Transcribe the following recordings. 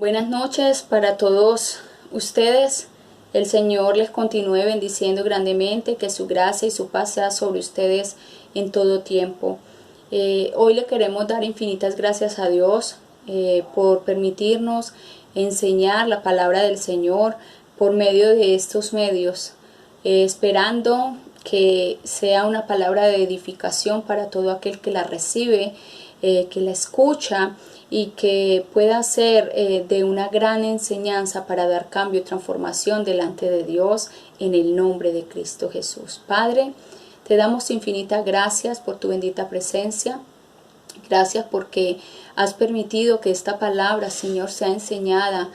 Buenas noches para todos ustedes. El Señor les continúe bendiciendo grandemente, que su gracia y su paz sea sobre ustedes en todo tiempo. Hoy le queremos dar infinitas gracias a Dios por permitirnos enseñar la palabra del Señor por medio de estos medios, esperando que sea una palabra de edificación para todo aquel que la recibe, que la escucha, y que pueda ser de una gran enseñanza para dar cambio y transformación delante de Dios en el nombre de Cristo Jesús. Padre, te damos infinitas gracias por tu bendita presencia. Gracias porque has permitido que esta palabra, Señor, sea enseñada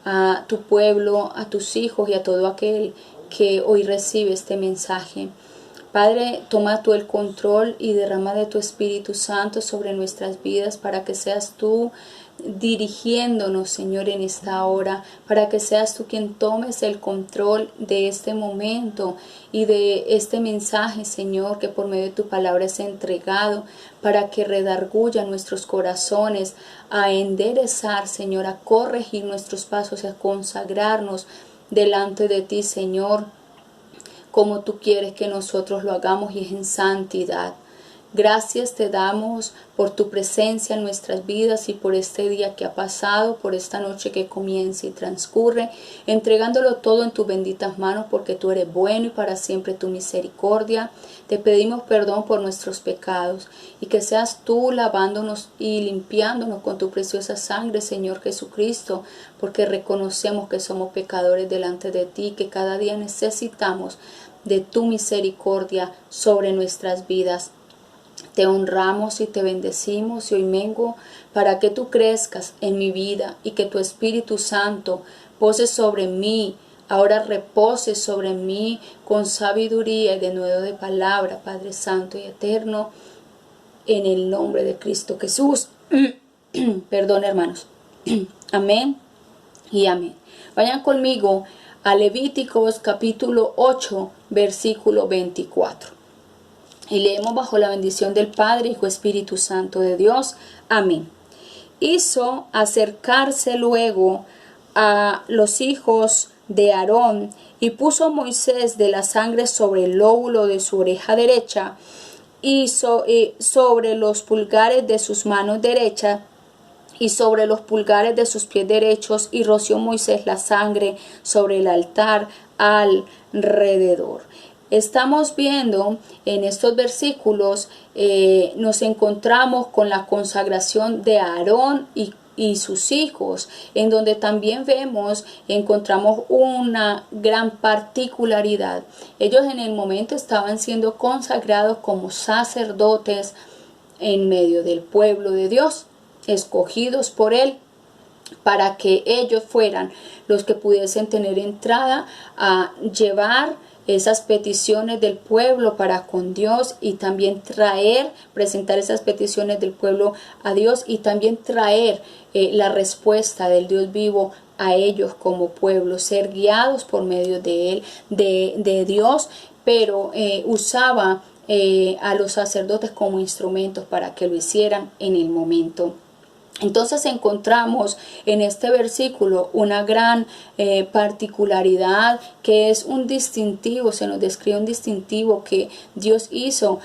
a tu pueblo, a tus hijos y a todo aquel que hoy recibe este mensaje. Padre, toma tú el control y derrama de tu Espíritu Santo sobre nuestras vidas para que seas tú dirigiéndonos, Señor, en esta hora, para que seas tú quien tomes el control de este momento y de este mensaje, Señor, que por medio de tu palabra es entregado, para que redarguya nuestros corazones, a enderezar, Señor, a corregir nuestros pasos y a consagrarnos delante de ti, Señor, como tú quieres que nosotros lo hagamos, y es en santidad. Gracias te damos por tu presencia en nuestras vidas y por este día que ha pasado, por esta noche que comienza y transcurre, entregándolo todo en tus benditas manos, porque tú eres bueno y para siempre tu misericordia. Te pedimos perdón por nuestros pecados y que seas tú lavándonos y limpiándonos con tu preciosa sangre, Señor Jesucristo, porque reconocemos que somos pecadores delante de ti, que cada día necesitamos de tu misericordia sobre nuestras vidas. Te honramos y te bendecimos y hoy vengo para que tú crezcas en mi vida y que tu Espíritu Santo pose sobre mí, ahora repose sobre mí con sabiduría y de nuevo de palabra, Padre Santo y Eterno, en el nombre de Cristo Jesús. Perdón, hermanos. Amén y amén. Vayan conmigo a Levíticos capítulo 8, versículo 24. Y leemos bajo la bendición del Padre, Hijo, Espíritu Santo de Dios. Amén. Hizo acercarse luego a los hijos de Aarón y puso Moisés de la sangre sobre el lóbulo de su oreja derecha y sobre los pulgares de sus manos derechas y sobre los pulgares de sus pies derechos, y roció Moisés la sangre sobre el altar alrededor. Estamos viendo en estos versículos, nos encontramos con la consagración de Aarón y sus hijos, en donde también encontramos una gran particularidad. Ellos en el momento estaban siendo consagrados como sacerdotes en medio del pueblo de Dios, escogidos por él, para que ellos fueran los que pudiesen tener entrada a llevar esas peticiones del pueblo para con Dios, y también presentar esas peticiones del pueblo a Dios, y también traer la respuesta del Dios vivo a ellos como pueblo, ser guiados por medio de él, de Dios, pero usaba a los sacerdotes como instrumentos para que lo hicieran en el momento. Entonces encontramos en este versículo una gran particularidad, que es un distintivo, se nos describe un distintivo que Dios hizo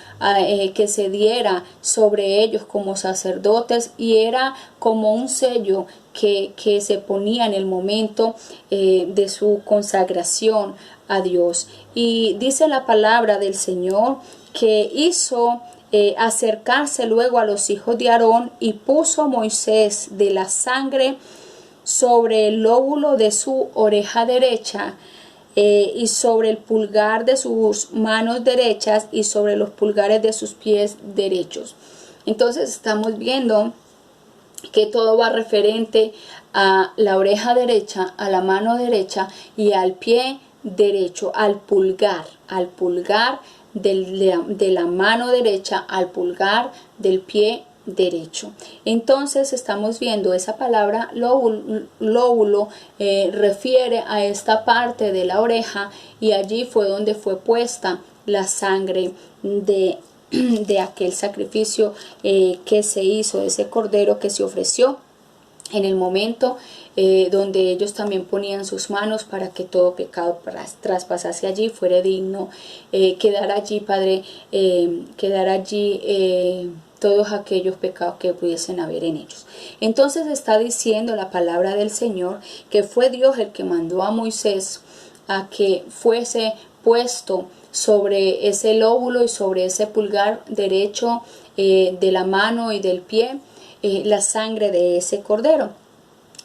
que se diera sobre ellos como sacerdotes, y era como un sello que se ponía en el momento de su consagración a Dios. Y dice la palabra del Señor que hizo acercarse luego a los hijos de Aarón y puso Moisés de la sangre sobre el lóbulo de su oreja derecha y sobre el pulgar de sus manos derechas y sobre los pulgares de sus pies derechos. Entonces estamos viendo que todo va referente a la oreja derecha, a la mano derecha y al pie derecho, al pulgar de la mano derecha al pulgar del pie derecho. Entonces estamos viendo esa palabra lóbulo, refiere a esta parte de la oreja, y allí fue donde fue puesta la sangre de aquel sacrificio que se hizo, ese cordero que se ofreció en el momento donde ellos también ponían sus manos para que todo pecado traspasase allí, fuera digno, quedar allí, Padre, quedar allí todos aquellos pecados que pudiesen haber en ellos. Entonces está diciendo la palabra del Señor que fue Dios el que mandó a Moisés a que fuese puesto sobre ese lóbulo y sobre ese pulgar derecho de la mano y del pie la sangre de ese cordero.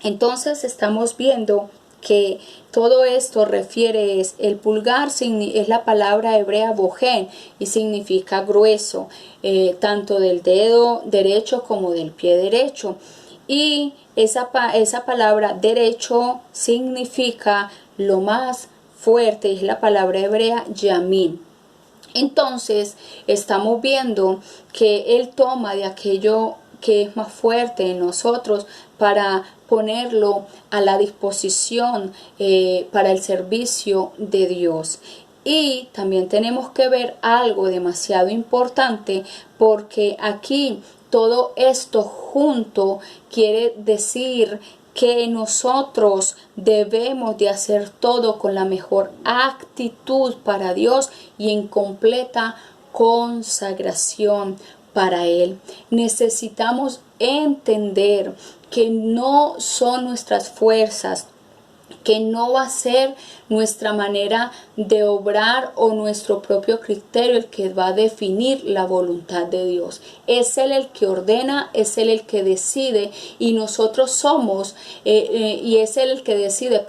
Entonces estamos viendo que todo esto refiere, el pulgar es la palabra hebrea bojen y significa grueso, tanto del dedo derecho como del pie derecho. Y esa palabra derecho significa lo más fuerte, es la palabra hebrea yamin. Entonces estamos viendo que Él toma de aquello que es más fuerte en nosotros para ponerlo a la disposición para el servicio de Dios. Y también tenemos que ver algo demasiado importante, porque aquí todo esto junto quiere decir que nosotros debemos de hacer todo con la mejor actitud para Dios y en completa consagración para Él. Necesitamos entender que no son nuestras fuerzas, que no va a ser nuestra manera de obrar o nuestro propio criterio el que va a definir la voluntad de Dios. Es Él el que ordena, es Él el que decide y nosotros somos, y es Él el que decide,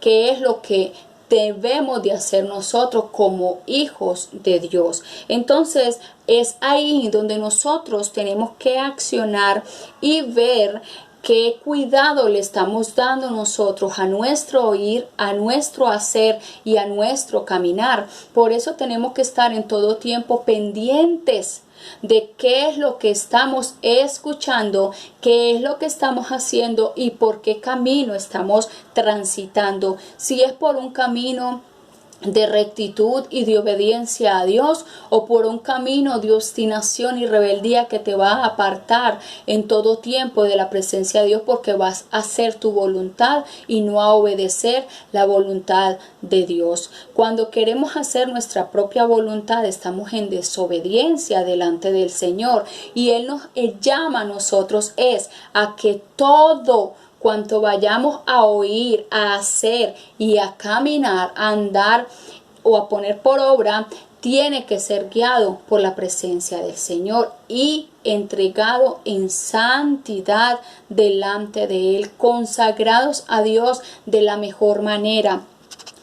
qué es lo que debemos de hacer nosotros como hijos de Dios. Entonces es ahí donde nosotros tenemos que accionar y ver qué cuidado le estamos dando nosotros a nuestro oír, a nuestro hacer y a nuestro caminar. Por eso tenemos que estar en todo tiempo pendientes de qué es lo que estamos escuchando, qué es lo que estamos haciendo y por qué camino estamos transitando. Si es por un camino de rectitud y de obediencia a Dios, o por un camino de obstinación y rebeldía que te va a apartar en todo tiempo de la presencia de Dios, porque vas a hacer tu voluntad y no a obedecer la voluntad de Dios. Cuando queremos hacer nuestra propia voluntad, estamos en desobediencia delante del Señor, y Él nos llama a nosotros a que todo cuanto vayamos a oír, a hacer y a caminar, a andar o a poner por obra, tiene que ser guiado por la presencia del Señor y entregado en santidad delante de Él, consagrados a Dios de la mejor manera.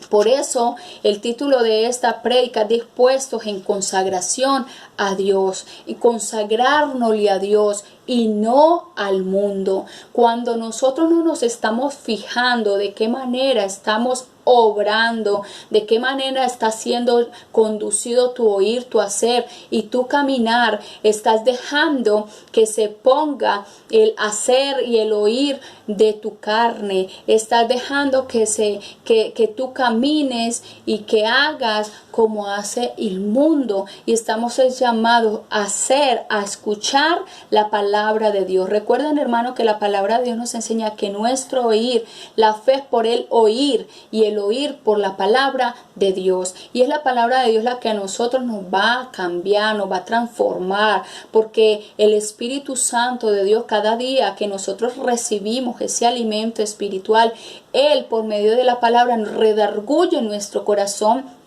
Por eso el título de esta prédica, dispuestos en consagración a Dios, y consagrárnosle a Dios y no al mundo. Cuando nosotros no nos estamos fijando de qué manera estamos obrando, de qué manera está siendo conducido tu oír, tu hacer y tu caminar, estás dejando que se ponga el hacer y el oír de tu carne, estás dejando que tú camines y que hagas como hace el mundo, y estamos llamados a hacer, a escuchar la palabra de Dios. Recuerden, hermano, que la palabra de Dios nos enseña que nuestro oír, la fe es por el oír y el oír por la palabra de Dios, y es la palabra de Dios la que a nosotros nos va a cambiar, nos va a transformar, porque el Espíritu Santo de Dios, cada día que nosotros recibimos ese alimento espiritual, Él por medio de la palabra nos redarguye nuestro corazón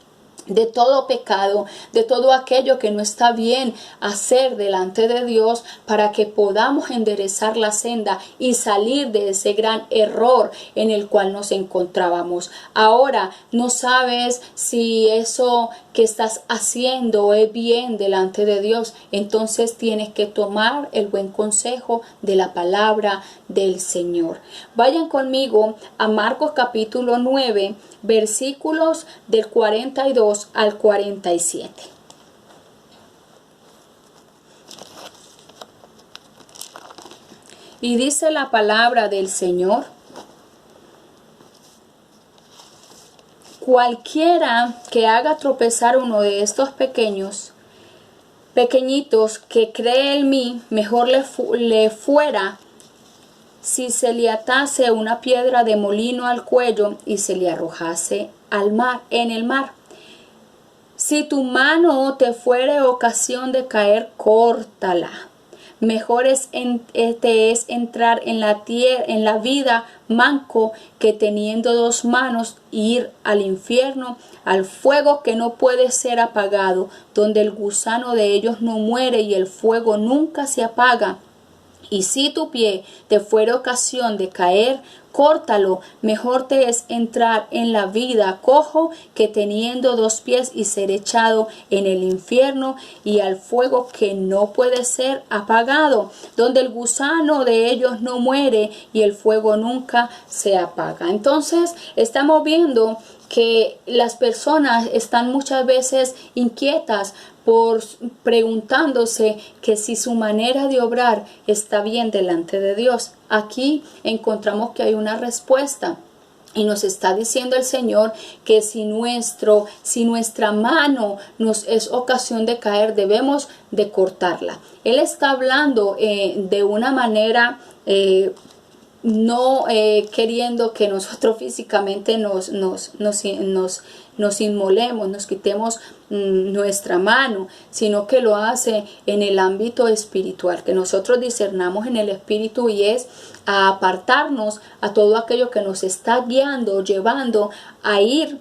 de todo pecado, de todo aquello que no está bien hacer delante de Dios, para que podamos enderezar la senda y salir de ese gran error en el cual nos encontrábamos. Ahora, no sabes si eso que estás haciendo es bien delante de Dios, entonces tienes que tomar el buen consejo de la palabra del Señor. Vayan conmigo a Marcos capítulo 9, versículos del 42 al 47. Y dice la palabra del Señor: cualquiera que haga tropezar uno de estos pequeñitos que cree en mí, mejor le fuera si se le atase una piedra de molino al cuello y se le arrojase al mar, en el mar. Si tu mano te fuere ocasión de caer, córtala. Mejor te es entrar en la vida manco que teniendo dos manos ir al infierno, al fuego que no puede ser apagado, donde el gusano de ellos no muere y el fuego nunca se apaga. Y si tu pie te fuere ocasión de caer, córtalo. Mejor te es entrar en la vida cojo que teniendo dos pies y ser echado en el infierno y al fuego que no puede ser apagado, donde el gusano de ellos no muere y el fuego nunca se apaga. Entonces estamos viendo que las personas están muchas veces inquietas por preguntándose que si su manera de obrar está bien delante de Dios. Aquí encontramos que hay una respuesta. Y nos está diciendo el Señor que si nuestra mano nos es ocasión de caer, debemos de cortarla. Él está hablando de una manera no queriendo que nosotros físicamente nos inmolemos, nos quitemos nuestra mano, sino que lo hace en el ámbito espiritual, que nosotros discernamos en el espíritu, y es a apartarnos a todo aquello que nos está guiando, llevando a ir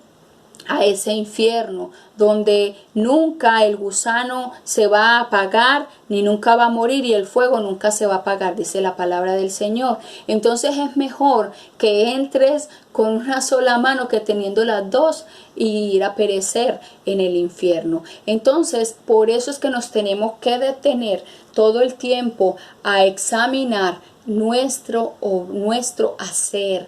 a ese infierno donde nunca el gusano se va a apagar ni nunca va a morir y el fuego nunca se va a apagar, dice la palabra del Señor. Entonces es mejor que entres con una sola mano que teniendo las dos y ir a perecer en el infierno. Entonces por eso es que nos tenemos que detener todo el tiempo a examinar nuestro hacer,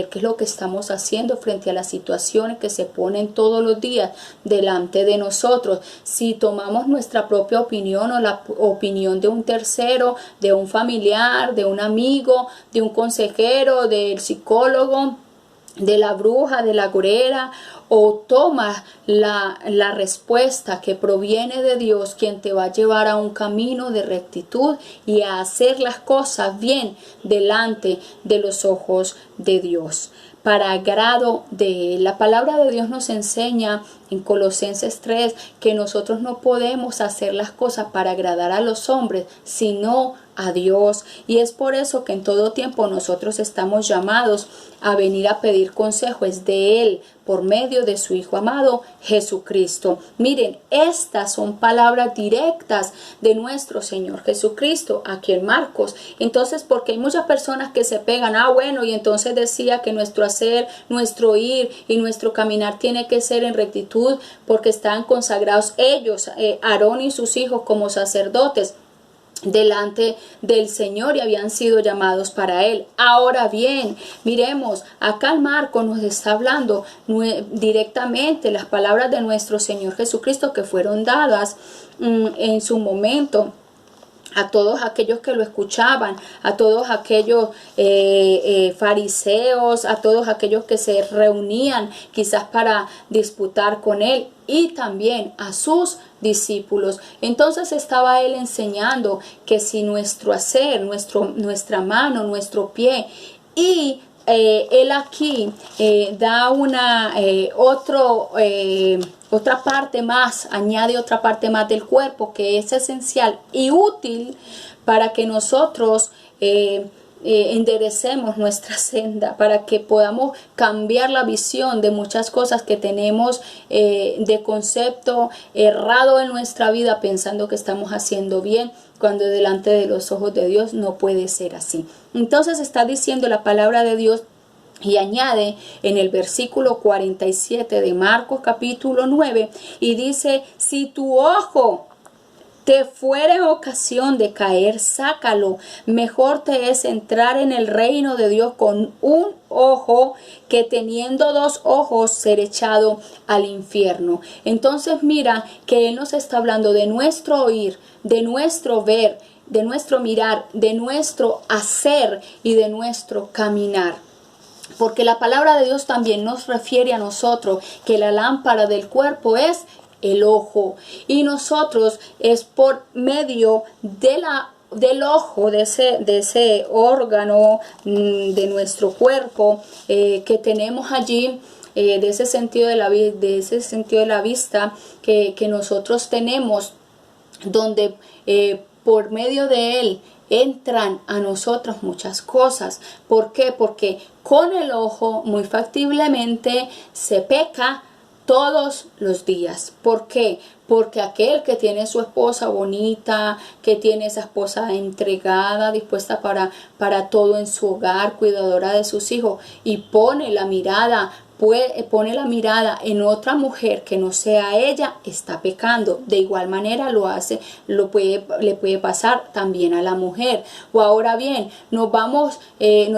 qué es lo que estamos haciendo frente a las situaciones que se ponen todos los días delante de nosotros. Si tomamos nuestra propia opinión o la opinión de un tercero, de un familiar, de un amigo, de un consejero, del psicólogo, de la bruja, de la agorera, o tomas la respuesta que proviene de Dios, quien te va a llevar a un camino de rectitud y a hacer las cosas bien delante de los ojos de Dios, para agrado de Él. La palabra de Dios nos enseña en Colosenses 3 que nosotros no podemos hacer las cosas para agradar a los hombres, sino a Dios. Y es por eso que en todo tiempo nosotros estamos llamados a venir a pedir consejos de Él por medio de su Hijo amado Jesucristo. Miren, estas son palabras directas de nuestro Señor Jesucristo aquí en Marcos. Entonces, porque hay muchas personas que se pegan, bueno, y entonces decía que nuestro hacer, nuestro ir y nuestro caminar tiene que ser en rectitud porque están consagrados ellos, Aarón y sus hijos, como sacerdotes delante del Señor y habían sido llamados para Él. Ahora bien, miremos, acá el Marco nos está hablando directamente las palabras de nuestro Señor Jesucristo que fueron dadas en su momento a todos aquellos que lo escuchaban, a todos aquellos fariseos, a todos aquellos que se reunían quizás para disputar con Él, y también a sus discípulos. Entonces estaba Él enseñando que si nuestro hacer, nuestra mano, nuestro pie, y Él aquí da otra parte más, añade otra parte más del cuerpo que es esencial y útil para que nosotros enderecemos nuestra senda, para que podamos cambiar la visión de muchas cosas que tenemos de concepto errado en nuestra vida, pensando que estamos haciendo bien, cuando delante de los ojos de Dios no puede ser así. Entonces está diciendo la palabra de Dios y añade en el versículo 47 de Marcos capítulo 9 y dice: si tu ojo te fuere ocasión de caer, sácalo. Mejor te es entrar en el reino de Dios con un ojo que teniendo dos ojos ser echado al infierno. Entonces mira que Él nos está hablando de nuestro oír, de nuestro ver, de nuestro mirar, de nuestro hacer y de nuestro caminar. Porque la palabra de Dios también nos refiere a nosotros que la lámpara del cuerpo es el ojo, y nosotros es por medio de la del ojo, de ese órgano de nuestro cuerpo que tenemos allí, de ese sentido de la vista que nosotros tenemos, donde por medio de él entran a nosotros muchas cosas. ¿Por qué? Porque con el ojo muy factiblemente se peca todos los días. ¿Por qué? Porque aquel que tiene su esposa bonita, que tiene esa esposa entregada, dispuesta para todo en su hogar, cuidadora de sus hijos, y pone la mirada en otra mujer que no sea ella, está pecando. De igual manera le puede pasar también a la mujer. O ahora bien, nos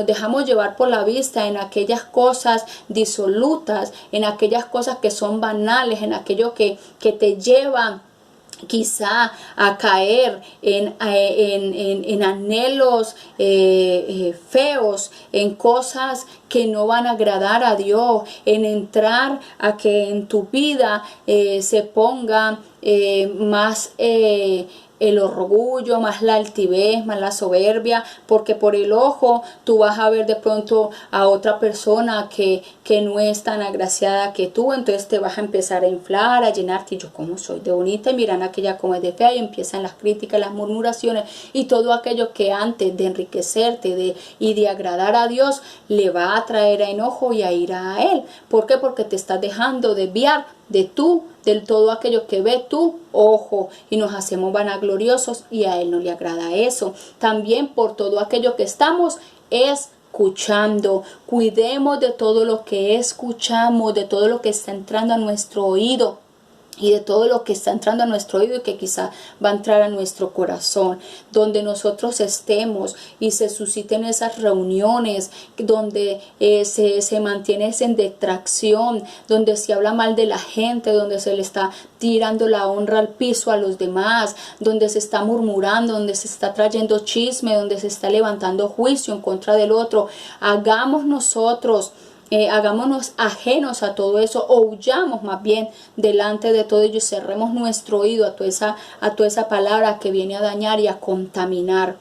dejamos llevar por la vista en aquellas cosas disolutas, en aquellas cosas que son banales, en aquello que te llevan quizá a caer en anhelos feos, en cosas que no van a agradar a Dios, en entrar a que en tu vida se ponga más el orgullo, más la altivez, más la soberbia, porque por el ojo tú vas a ver de pronto a otra persona que no es tan agraciada que tú, entonces te vas a empezar a inflar, a llenarte, y yo como soy de bonita, y miran aquella como es de fea, y empiezan las críticas, las murmuraciones, y todo aquello que antes de enriquecerte y de agradar a Dios, le va a traer a enojo y a ira a Él. ¿Por qué? Porque te estás dejando desviar del todo aquello que ve tu ojo, y nos hacemos vanagloriosos, y a Él no le agrada eso. También por todo aquello que estamos escuchando. Cuidemos de todo lo que escuchamos, de todo lo que está entrando a nuestro oído, y de todo lo que está entrando a nuestro oído y que quizá va a entrar a nuestro corazón, donde nosotros estemos y se susciten esas reuniones, donde se mantiene esa detracción, donde se habla mal de la gente, donde se le está tirando la honra al piso a los demás, donde se está murmurando, donde se está trayendo chisme, donde se está levantando juicio en contra del otro. Hagámonos ajenos a todo eso, o huyamos más bien delante de todo ello, y cerremos nuestro oído a toda esa palabra que viene a dañar y a contaminar.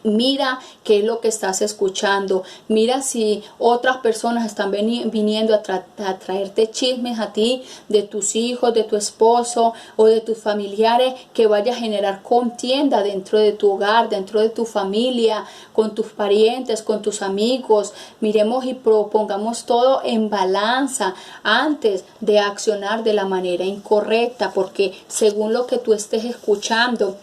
Mira qué es lo que estás escuchando. Mira si otras personas están viniendo a traerte chismes a ti, de tus hijos, de tu esposo o de tus familiares, que vaya a generar contienda dentro de tu hogar, dentro de tu familia, con tus parientes, con tus amigos. Miremos y propongamos todo en balanza antes de accionar de la manera incorrecta, porque según lo que tú estés escuchando,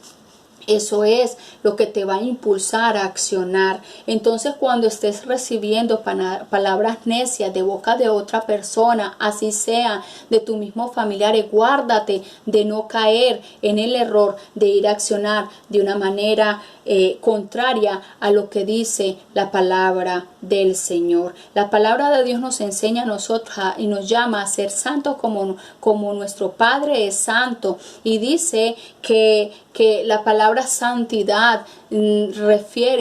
eso es lo que te va a impulsar a accionar. Entonces, cuando estés recibiendo palabras necias de boca de otra persona, así sea de tu mismo familiar, guárdate de no caer en el error de ir a accionar de una manera contraria a lo que dice la palabra del Señor. La palabra de Dios nos enseña a nosotros y nos llama a ser santos como nuestro Padre es santo, y dice que la palabra santidad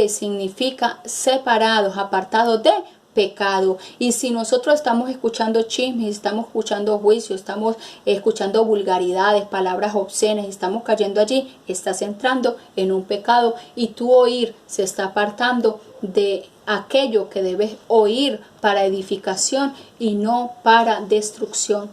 significa separados, apartados de pecado. Y si nosotros estamos escuchando chismes, estamos escuchando juicios, estamos escuchando vulgaridades, palabras obscenas, y estamos cayendo allí, estás entrando en un pecado, y tu oír se está apartando de aquello que debes oír para edificación y no para destrucción.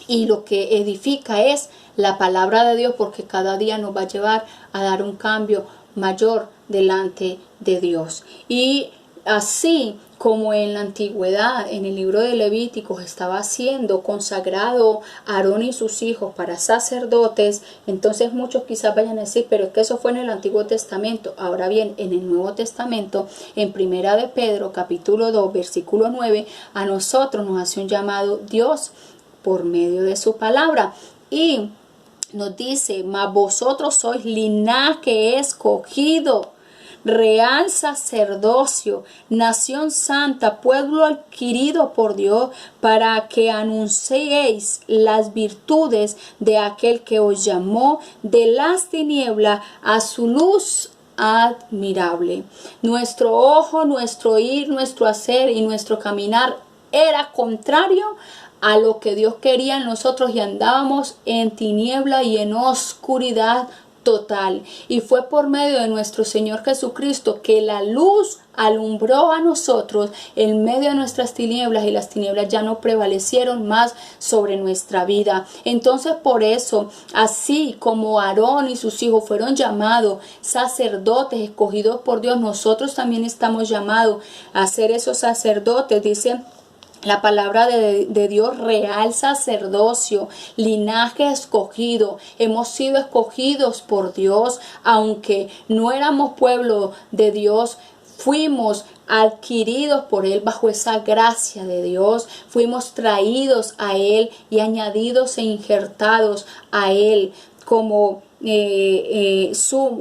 Y lo que edifica es la palabra de Dios, porque cada día nos va a llevar a dar un cambio mayor delante de Dios. Y así como en la antigüedad, en el libro de Levíticos, estaba siendo consagrado Aarón y sus hijos para sacerdotes, entonces muchos quizás vayan a decir, pero es que eso fue en el Antiguo Testamento. Ahora bien, en el Nuevo Testamento, en Primera de Pedro, capítulo 2, versículo 9, a nosotros nos hace un llamado Dios por medio de su palabra, y nos dice: mas vosotros sois linaje escogido, real sacerdocio, nación santa, pueblo adquirido por Dios, para que anunciéis las virtudes de aquel que os llamó de las tinieblas a su luz admirable. Nuestro ojo, nuestro oír, nuestro hacer y nuestro caminar era contrario a lo que Dios quería en nosotros, y andábamos en tiniebla y en oscuridad total. Y fue por medio de nuestro Señor Jesucristo que la luz alumbró a nosotros en medio de nuestras tinieblas, y las tinieblas ya no prevalecieron más sobre nuestra vida. Entonces, por eso, así como Aarón y sus hijos fueron llamados sacerdotes escogidos por Dios, nosotros también estamos llamados a ser esos sacerdotes. Dice la palabra de Dios: real sacerdocio, linaje escogido. Hemos sido escogidos por Dios, aunque no éramos pueblo de Dios. Fuimos adquiridos por Él bajo esa gracia de Dios. Fuimos traídos a Él y añadidos e injertados a Él como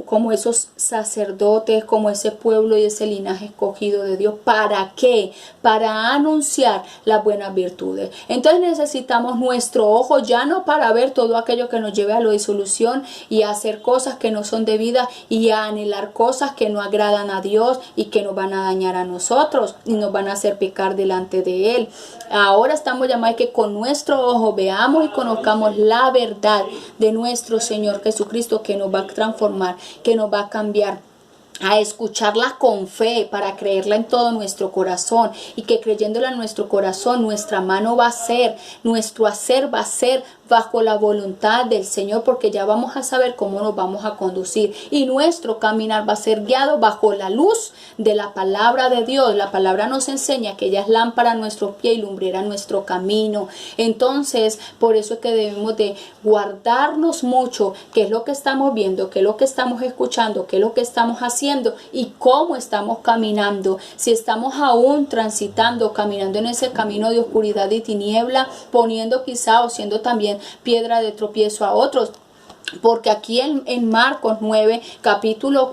como esos sacerdotes, como ese pueblo y ese linaje escogido de Dios. ¿Para qué? Para anunciar las buenas virtudes. Entonces necesitamos nuestro ojo ya no para ver todo aquello que nos lleve a la disolución y a hacer cosas que no son debidas y a anhelar cosas que no agradan a Dios y que nos van a dañar a nosotros y nos van a hacer pecar delante de Él. Ahora estamos llamados a que con nuestro ojo veamos y conozcamos la verdad de nuestro Señor Jesucristo, que nos va a transformar, que nos va a cambiar, a escucharla con fe para creerla en todo nuestro corazón, y que creyéndola en nuestro corazón nuestra mano va a ser, nuestro hacer va a ser bajo la voluntad del Señor, porque ya vamos a saber cómo nos vamos a conducir, y nuestro caminar va a ser guiado bajo la luz de la palabra de Dios. La palabra nos enseña que ella es lámpara a nuestro pie y lumbrera a nuestro camino. Entonces, por eso es que debemos de guardarnos mucho qué es lo que estamos viendo, qué es lo que estamos escuchando, qué es lo que estamos haciendo y cómo estamos caminando. Si estamos aún transitando, caminando en ese camino de oscuridad y tiniebla, poniendo quizá o siendo también piedra de tropiezo a otros. Porque aquí en Marcos 9,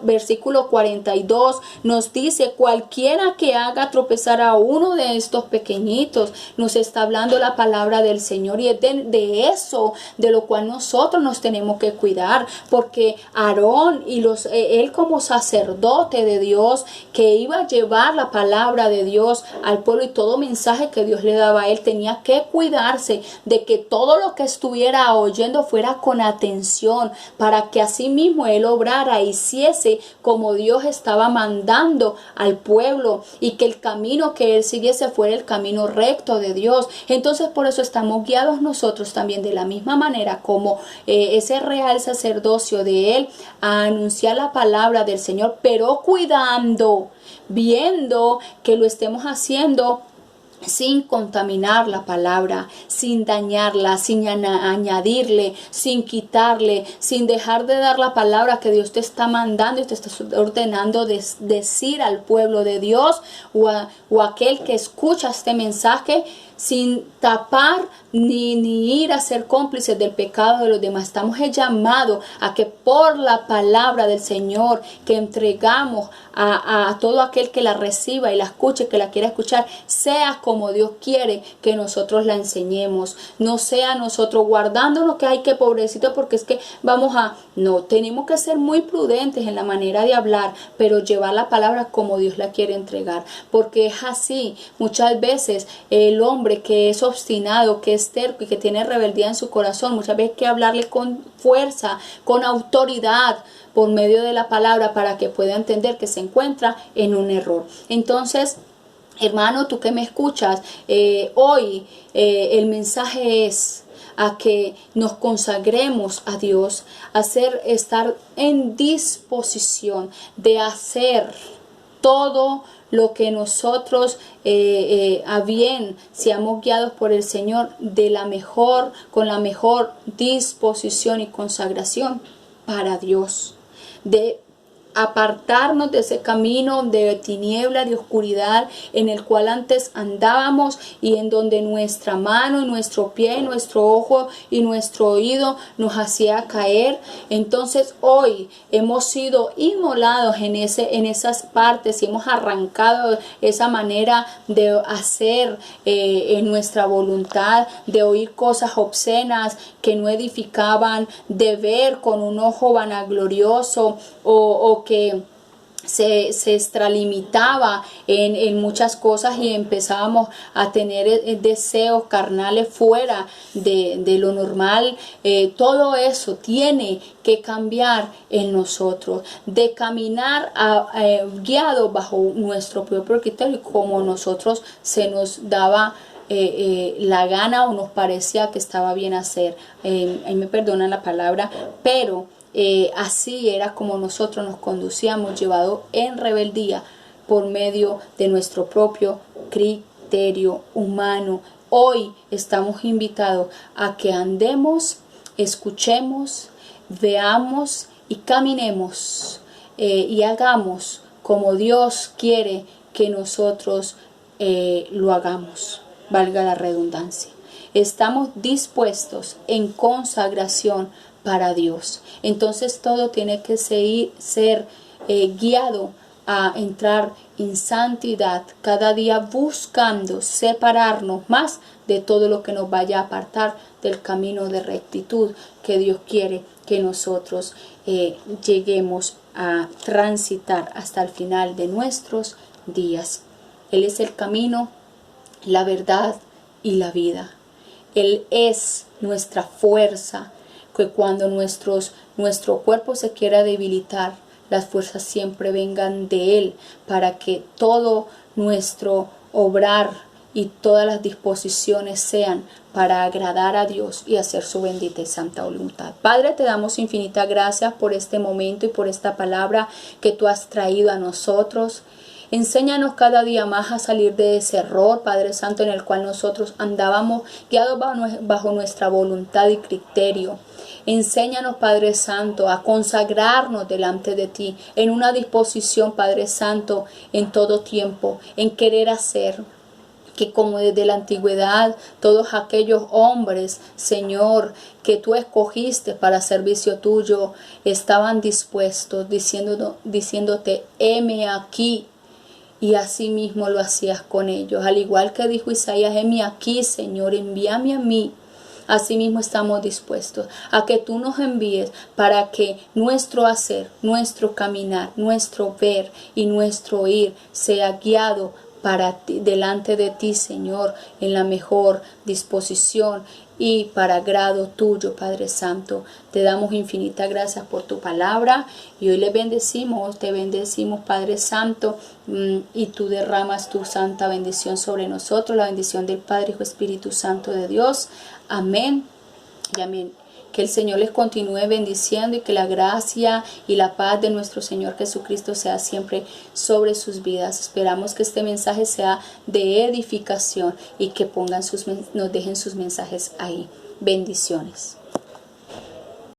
versículo 42, nos dice: cualquiera que haga tropezar a uno de estos pequeñitos. Nos está hablando la palabra del Señor, y es de eso de lo cual nosotros nos tenemos que cuidar, porque Aarón y él como sacerdote de Dios, que iba a llevar la palabra de Dios al pueblo y todo mensaje que Dios le daba a él, tenía que cuidarse de que todo lo que estuviera oyendo fuera con atención, para que así mismo él obrara, hiciese como Dios estaba mandando al pueblo, y que el camino que él siguiese fuera el camino recto de Dios. Entonces, por eso estamos guiados nosotros también de la misma manera como ese real sacerdocio de él, a anunciar la palabra del Señor, pero cuidando, viendo que lo estemos haciendo sin contaminar la palabra, sin dañarla, sin añadirle, sin quitarle, sin dejar de dar la palabra que Dios te está mandando y te está ordenando decir al pueblo de Dios, o aquel que escucha este mensaje, sin tapar ni ir a ser cómplices del pecado de los demás. Estamos llamados a que por la palabra del Señor que entregamos a todo aquel que la reciba y la escuche, que la quiera escuchar, sea como Dios quiere que nosotros la enseñemos. No sea nosotros guardándonos que hay que pobrecito, porque es que no, tenemos que ser muy prudentes en la manera de hablar, pero llevar la palabra como Dios la quiere entregar, porque es así. Muchas veces el hombre que es obstinado, que es terco y que tiene rebeldía en su corazón, muchas veces hay que hablarle con fuerza, con autoridad, por medio de la palabra, para que pueda entender que se encuentra en un error. Entonces, hermano, tú que me escuchas, hoy el mensaje es a que nos consagremos a Dios, estar en disposición de hacer todo lo que nosotros a bien seamos guiados por el Señor con la mejor disposición y consagración para Dios, de apartarnos de ese camino de tiniebla, de oscuridad en el cual antes andábamos, y en donde nuestra mano, nuestro pie, nuestro ojo y nuestro oído nos hacía caer. Entonces hoy hemos sido inmolados en esas partes, y hemos arrancado esa manera de hacer en nuestra voluntad, de oír cosas obscenas que no edificaban, de ver con un ojo vanaglorioso o que se extralimitaba en muchas cosas y empezábamos a tener deseos carnales fuera de lo normal. Todo eso tiene que cambiar en nosotros, de caminar guiado bajo nuestro propio criterio, como nosotros se nos daba la gana o nos parecía que estaba bien hacer. Ahí me perdonan la palabra, pero así era como nosotros nos conducíamos, llevado en rebeldía por medio de nuestro propio criterio humano. Hoy estamos invitados a que andemos, escuchemos, veamos y caminemos y hagamos como Dios quiere que nosotros lo hagamos, valga la redundancia. Estamos dispuestos en consagración para Dios. Entonces todo tiene que ser guiado a entrar en santidad, cada día buscando separarnos más de todo lo que nos vaya a apartar del camino de rectitud que Dios quiere que nosotros lleguemos a transitar hasta el final de nuestros días. Él es el camino, la verdad y la vida. Él es nuestra fuerza, que cuando nuestro cuerpo se quiera debilitar, las fuerzas siempre vengan de Él, para que todo nuestro obrar y todas las disposiciones sean para agradar a Dios y hacer su bendita y santa voluntad. Padre, te damos infinitas gracias por este momento y por esta palabra que tú has traído a nosotros. Enséñanos cada día más a salir de ese error, Padre Santo, en el cual nosotros andábamos guiados bajo nuestra voluntad y criterio. Enséñanos, Padre Santo, a consagrarnos delante de ti en una disposición, Padre Santo, en todo tiempo, en querer hacer. Que como desde la antigüedad, todos aquellos hombres, Señor, que tú escogiste para servicio tuyo, estaban dispuestos, diciéndote, heme aquí. Y así mismo lo hacías con ellos. Al igual que dijo Isaías, heme aquí, Señor, envíame a mí. Asimismo estamos dispuestos a que tú nos envíes para que nuestro hacer, nuestro caminar, nuestro ver y nuestro ir sea guiado para ti, delante de ti, Señor, en la mejor disposición y para agrado tuyo, Padre Santo. Te damos infinitas gracias por tu palabra y hoy te bendecimos, Padre Santo, y tú derramas tu santa bendición sobre nosotros, la bendición del Padre, Hijo, Espíritu Santo de Dios. Amén y amén. Que el Señor les continúe bendiciendo y que la gracia y la paz de nuestro Señor Jesucristo sea siempre sobre sus vidas. Esperamos que este mensaje sea de edificación y que nos dejen sus mensajes ahí. Bendiciones.